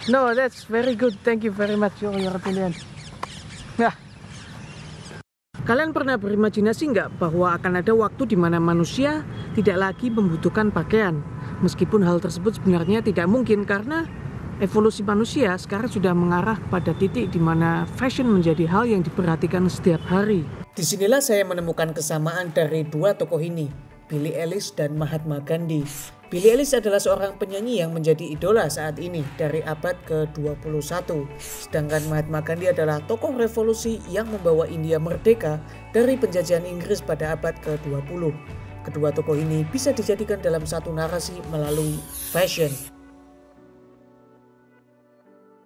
No, that's very good. Thank you very much for your opinion. Nah, kalian pernah berimajinasi nggak bahwa akan ada waktu di mana manusia tidak lagi membutuhkan pakaian? Meskipun hal tersebut sebenarnya tidak mungkin karena evolusi manusia sekarang sudah mengarah pada titik di mana fashion menjadi hal yang diperhatikan setiap hari. Disinilah saya menemukan kesamaan dari dua tokoh ini, Billie Eilish dan Mahatma Gandhi. Billie Eilish adalah seorang penyanyi yang menjadi idola saat ini dari abad ke-21. Sedangkan Mahatma Gandhi adalah tokoh revolusi yang membawa India merdeka dari penjajahan Inggris pada abad ke-20. Kedua tokoh ini bisa dijadikan dalam satu narasi melalui fashion.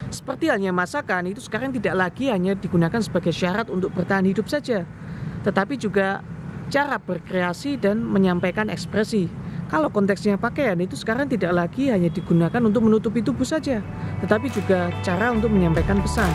Seperti halnya masakan, itu sekarang tidak lagi hanya digunakan sebagai syarat untuk bertahan hidup saja, tetapi juga cara berkreasi dan menyampaikan ekspresi. Kalau konteksnya pakaian, itu sekarang tidak lagi hanya digunakan untuk menutupi tubuh saja, tetapi juga cara untuk menyampaikan pesan.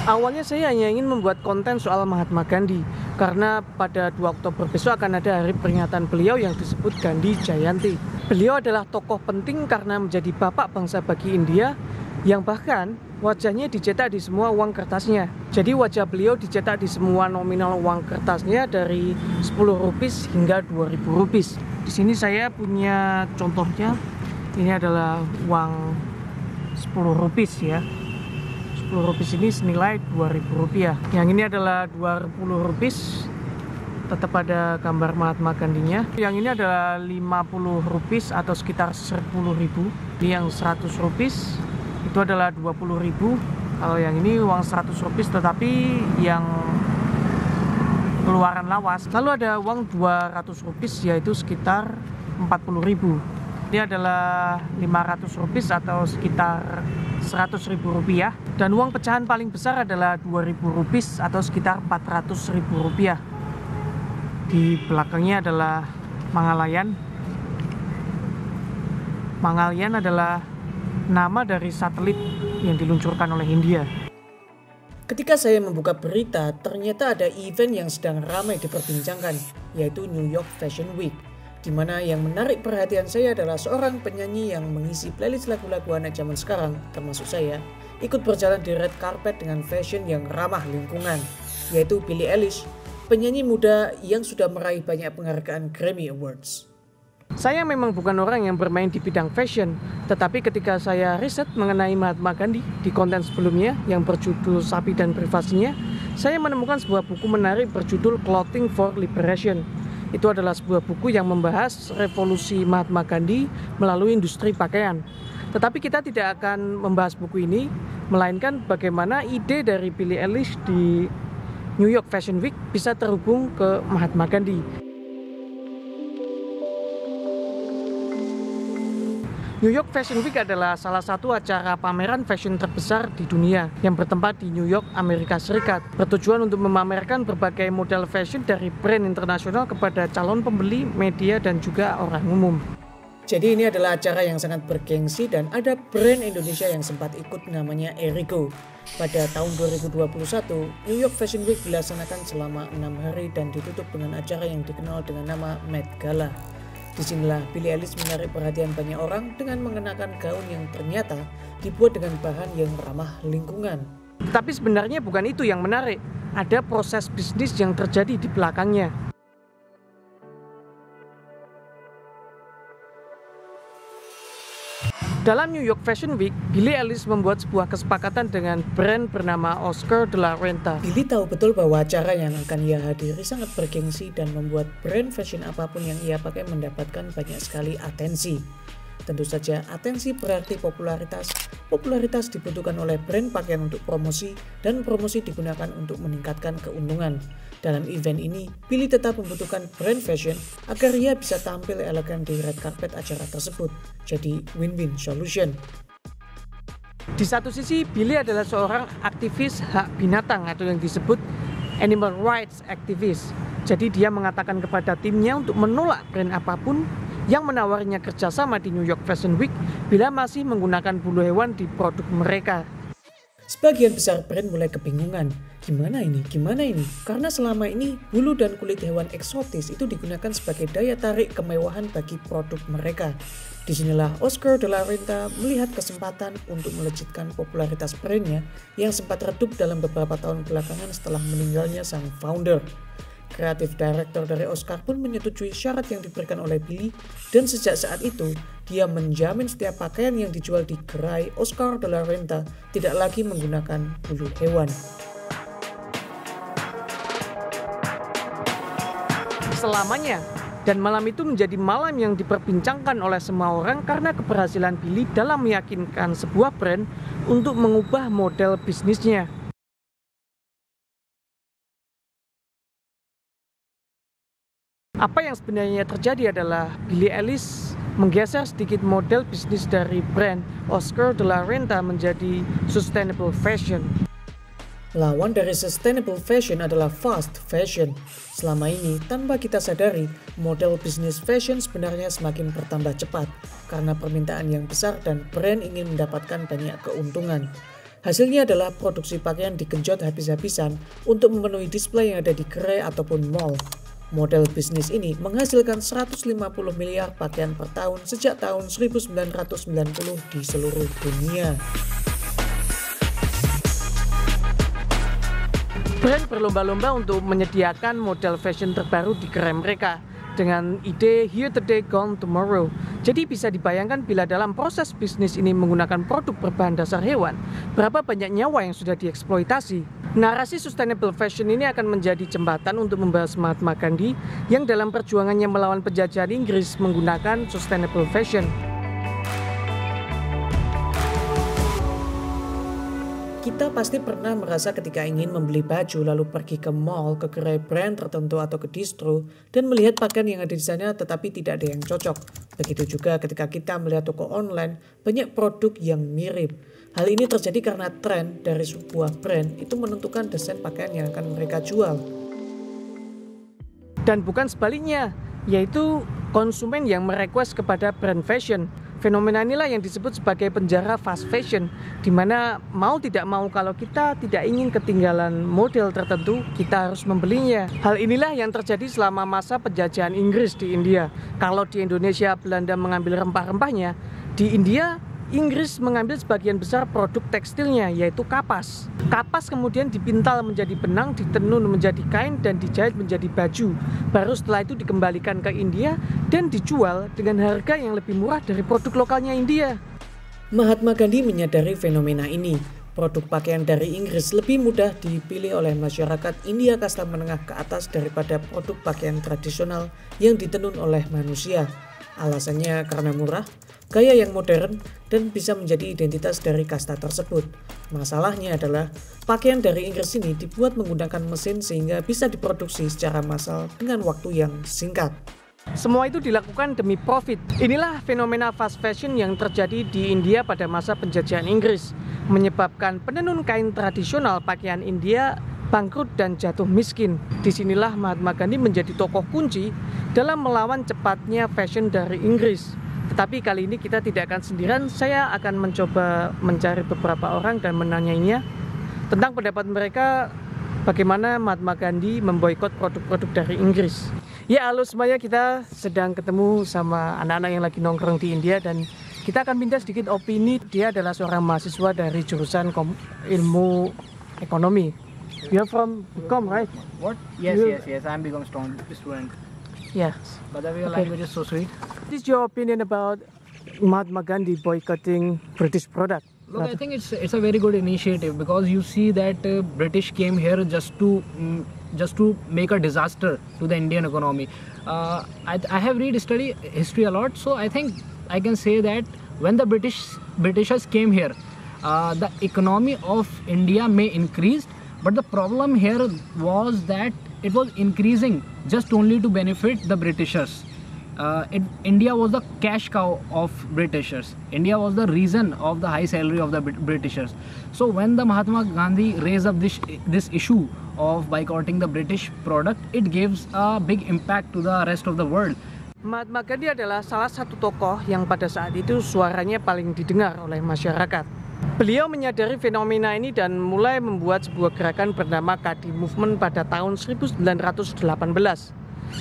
Awalnya saya hanya ingin membuat konten soal Mahatma Gandhi, karena pada 2 Oktober besok akan ada hari peringatan beliau yang disebut Gandhi Jayanti. Beliau adalah tokoh penting karena menjadi bapak bangsa bagi India, yang bahkan wajahnya dicetak di semua uang kertasnya. Jadi wajah beliau dicetak di semua nominal uang kertasnya dari 10 rupiah hingga 2000 rupiah. Di sini saya punya contohnya. Ini adalah uang 10 rupiah ya. 10 rupiah ini senilai 2000 rupiah. Yang ini adalah 20 rupiah. Tetap ada gambar Mahatma Gandhi-nya. Yang ini adalah 50 rupiah atau sekitar 10.000. Ini yang 100 rupiah itu adalah 20.000. Kalau yang ini uang 100 rupiah tetapi yang keluaran lawas. Lalu ada uang 200 rupiah yaitu sekitar 40.000. Ini adalah 500 rupiah atau sekitar 100.000 rupiah. Dan uang pecahan paling besar adalah 2.000 rupiah atau sekitar 400.000 rupiah. Di belakangnya adalah Mangalayan. Mangalayan adalah nama dari satelit yang diluncurkan oleh India. Ketika saya membuka berita, ternyata ada event yang sedang ramai diperbincangkan, yaitu New York Fashion Week, di mana yang menarik perhatian saya adalah seorang penyanyi yang mengisi playlist lagu-lagu anak zaman sekarang, termasuk saya, ikut berjalan di red carpet dengan fashion yang ramah lingkungan, yaitu Billie Eilish, penyanyi muda yang sudah meraih banyak penghargaan Grammy Awards. Saya memang bukan orang yang bermain di bidang fashion, tetapi ketika saya riset mengenai Mahatma Gandhi di konten sebelumnya yang berjudul Sapi dan Privasinya, saya menemukan sebuah buku menarik berjudul Clothing for Liberation. Itu adalah sebuah buku yang membahas revolusi Mahatma Gandhi melalui industri pakaian. Tetapi kita tidak akan membahas buku ini, melainkan bagaimana ide dari Billie Eilish di New York Fashion Week bisa terhubung ke Mahatma Gandhi. New York Fashion Week adalah salah satu acara pameran fashion terbesar di dunia yang bertempat di New York, Amerika Serikat. Bertujuan untuk memamerkan berbagai model fashion dari brand internasional kepada calon pembeli, media, dan juga orang umum. Jadi ini adalah acara yang sangat bergengsi dan ada brand Indonesia yang sempat ikut namanya Erigo. Pada tahun 2021, New York Fashion Week dilaksanakan selama 6 hari dan ditutup dengan acara yang dikenal dengan nama Met Gala. Disinilah Billie Eilish menarik perhatian banyak orang dengan mengenakan gaun yang ternyata dibuat dengan bahan yang ramah lingkungan. Tapi sebenarnya bukan itu yang menarik. Ada proses bisnis yang terjadi di belakangnya. Dalam New York Fashion Week, Billie Eilish membuat sebuah kesepakatan dengan brand bernama Oscar de la Renta. Billie tahu betul bahwa acara yang akan ia hadiri sangat bergengsi dan membuat brand fashion apapun yang ia pakai mendapatkan banyak sekali atensi. Tentu saja atensi berarti popularitas. Popularitas dibutuhkan oleh brand pakaian untuk promosi dan promosi digunakan untuk meningkatkan keuntungan. Dalam event ini, Billie tetap membutuhkan brand fashion agar ia bisa tampil elegan di red carpet acara tersebut. Jadi win-win solution. Di satu sisi, Billie adalah seorang aktivis hak binatang atau yang disebut animal rights activist. Jadi dia mengatakan kepada timnya untuk menolak brand apapun yang menawarinya kerjasama di New York Fashion Week bila masih menggunakan bulu hewan di produk mereka. Sebagian besar brand mulai kebingungan, gimana ini? Karena selama ini bulu dan kulit hewan eksotis itu digunakan sebagai daya tarik kemewahan bagi produk mereka. Disinilah Oscar de la Renta melihat kesempatan untuk melejitkan popularitas brandnya yang sempat redup dalam beberapa tahun belakangan setelah meninggalnya sang founder. Kreatif director dari Oscar pun menyetujui syarat yang diberikan oleh Billy dan sejak saat itu dia menjamin setiap pakaian yang dijual di gerai Oscar de la Renta tidak lagi menggunakan bulu hewan. Selamanya. Dan malam itu menjadi malam yang diperbincangkan oleh semua orang karena keberhasilan Billy dalam meyakinkan sebuah brand untuk mengubah model bisnisnya. Apa yang sebenarnya terjadi adalah Billie Eilish menggeser sedikit model bisnis dari brand Oscar de la Renta menjadi sustainable fashion. Lawan dari sustainable fashion adalah fast fashion. Selama ini, tanpa kita sadari, model bisnis fashion sebenarnya semakin bertambah cepat karena permintaan yang besar dan brand ingin mendapatkan banyak keuntungan. Hasilnya adalah produksi pakaian digenjot habis-habisan untuk memenuhi display yang ada di gerai ataupun mall. Model bisnis ini menghasilkan 150 miliar pakaian per tahun sejak tahun 1990 di seluruh dunia. Brand berlomba-lomba untuk menyediakan model fashion terbaru di gerai mereka dengan ide here today, gone tomorrow. Jadi bisa dibayangkan bila dalam proses bisnis ini menggunakan produk berbahan dasar hewan, berapa banyak nyawa yang sudah dieksploitasi. Narasi sustainable fashion ini akan menjadi jembatan untuk membahas Mahatma Gandhi yang dalam perjuangannya melawan penjajahan Inggris menggunakan sustainable fashion. Kita pasti pernah merasa ketika ingin membeli baju lalu pergi ke mall, ke gerai brand tertentu atau ke distro dan melihat pakaian yang ada di sana tetapi tidak ada yang cocok. Begitu juga ketika kita melihat toko online, banyak produk yang mirip. Hal ini terjadi karena tren dari sebuah brand itu menentukan desain pakaian yang akan mereka jual. Dan bukan sebaliknya, yaitu konsumen yang merequest kepada brand fashion. Fenomena inilah yang disebut sebagai penjara fast fashion, di mana mau tidak mau kalau kita tidak ingin ketinggalan model tertentu, kita harus membelinya. Hal inilah yang terjadi selama masa penjajahan Inggris di India. Kalau di Indonesia Belanda mengambil rempah-rempahnya, di India Inggris mengambil sebagian besar produk tekstilnya, yaitu kapas. Kapas kemudian dipintal menjadi benang, ditenun menjadi kain, dan dijahit menjadi baju. Baru setelah itu dikembalikan ke India dan dijual dengan harga yang lebih murah dari produk lokalnya India. Mahatma Gandhi menyadari fenomena ini. Produk pakaian dari Inggris lebih mudah dipilih oleh masyarakat India kasta menengah ke atas daripada produk pakaian tradisional yang ditenun oleh manusia. Alasannya karena murah, gaya yang modern, dan bisa menjadi identitas dari kasta tersebut. Masalahnya adalah pakaian dari Inggris ini dibuat menggunakan mesin sehingga bisa diproduksi secara massal dengan waktu yang singkat. Semua itu dilakukan demi profit. Inilah fenomena fast fashion yang terjadi di India pada masa penjajahan Inggris, menyebabkan penenun kain tradisional pakaian India bangkrut dan jatuh miskin. Disinilah Mahatma Gandhi menjadi tokoh kunci dalam melawan cepatnya fashion dari Inggris. Tetapi kali ini kita tidak akan sendirian, saya akan mencoba mencari beberapa orang dan menanyainya tentang pendapat mereka bagaimana Mahatma Gandhi memboikot produk-produk dari Inggris. Ya, halo semuanya, kita sedang ketemu sama anak-anak yang lagi nongkrong di India dan kita akan minta sedikit opini. Dia adalah seorang mahasiswa dari jurusan ilmu ekonomi. You're from BCom, right? What? Yes. I'm BCom student. Yes. But your language is so sweet. What is your opinion about Mahatma Gandhi boycotting British product? Look, I think it's a very good initiative because you see that British came here just to make a disaster to the Indian economy. I have studied history a lot, so I think I can say that when the Britishers came here, the economy of India may increase, but the problem here was that it was increasing just only to benefit the Britishers. India was the cash cow of Britishers. India was the reason of the high salary of the Britishers. So when the Mahatma Gandhi raised up this issue of boycotting the British product, it gives a big impact to the rest of the world. Mahatma Gandhi adalah salah satu tokoh yang pada saat itu suaranya paling didengar oleh masyarakat. Beliau menyadari fenomena ini dan mulai membuat sebuah gerakan bernama Khadi Movement pada tahun 1918,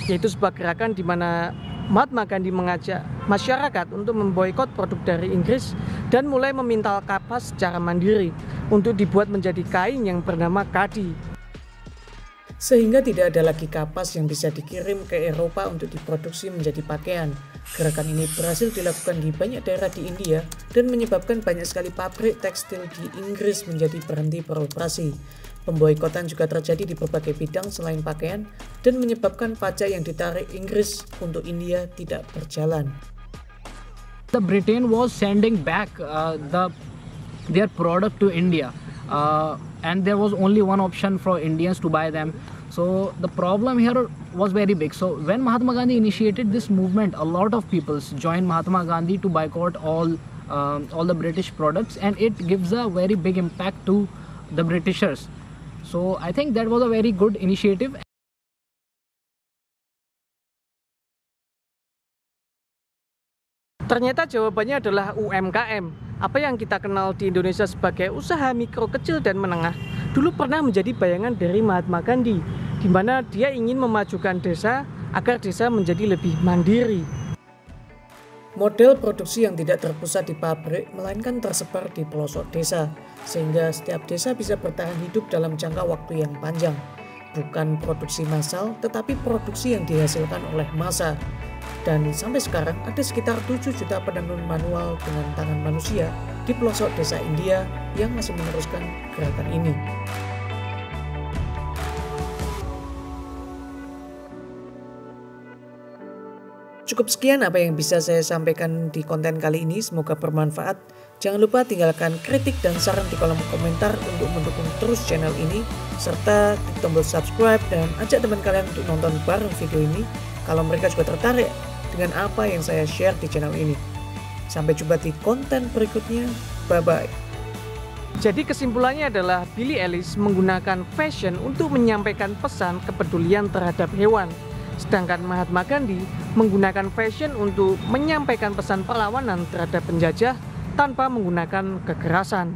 yaitu sebuah gerakan di mana Mahatma Gandhi mengajak masyarakat untuk memboikot produk dari Inggris dan mulai memintal kapas secara mandiri untuk dibuat menjadi kain yang bernama khadi. Sehingga tidak ada lagi kapas yang bisa dikirim ke Eropa untuk diproduksi menjadi pakaian. Gerakan ini berhasil dilakukan di banyak daerah di India dan menyebabkan banyak sekali pabrik tekstil di Inggris menjadi berhenti beroperasi. Pemboikotan juga terjadi di berbagai bidang selain pakaian dan menyebabkan pajak yang ditarik Inggris untuk India tidak berjalan. The Britain was sending back their product to India, and there was only one option for Indians to buy them. So the problem here was very big. So when Mahatma Gandhi initiated this movement, a lot of people joined Mahatma Gandhi to boycott all the British products, and it gives a very big impact to the Britishers. So I think that was a very good initiative. Ternyata jawabannya adalah UMKM. Apa yang kita kenal di Indonesia sebagai usaha mikro, kecil, dan menengah dulu pernah menjadi bayangan dari Mahatma Gandhi, di mana dia ingin memajukan desa agar desa menjadi lebih mandiri. Model produksi yang tidak terpusat di pabrik, melainkan tersebar di pelosok desa, sehingga setiap desa bisa bertahan hidup dalam jangka waktu yang panjang. Bukan produksi massal, tetapi produksi yang dihasilkan oleh massa. Dan sampai sekarang ada sekitar 7 juta penenun manual dengan tangan manusia di pelosok desa India yang masih meneruskan gerakan ini. Cukup sekian apa yang bisa saya sampaikan di konten kali ini, semoga bermanfaat. Jangan lupa tinggalkan kritik dan saran di kolom komentar untuk mendukung terus channel ini, serta klik tombol subscribe dan ajak teman kalian untuk nonton bareng video ini kalau mereka juga tertarik dengan apa yang saya share di channel ini. Sampai jumpa di konten berikutnya, bye-bye. Jadi kesimpulannya adalah Billie Eilish menggunakan fashion untuk menyampaikan pesan kepedulian terhadap hewan. Sedangkan Mahatma Gandhi menggunakan fashion untuk menyampaikan pesan perlawanan terhadap penjajah tanpa menggunakan kekerasan.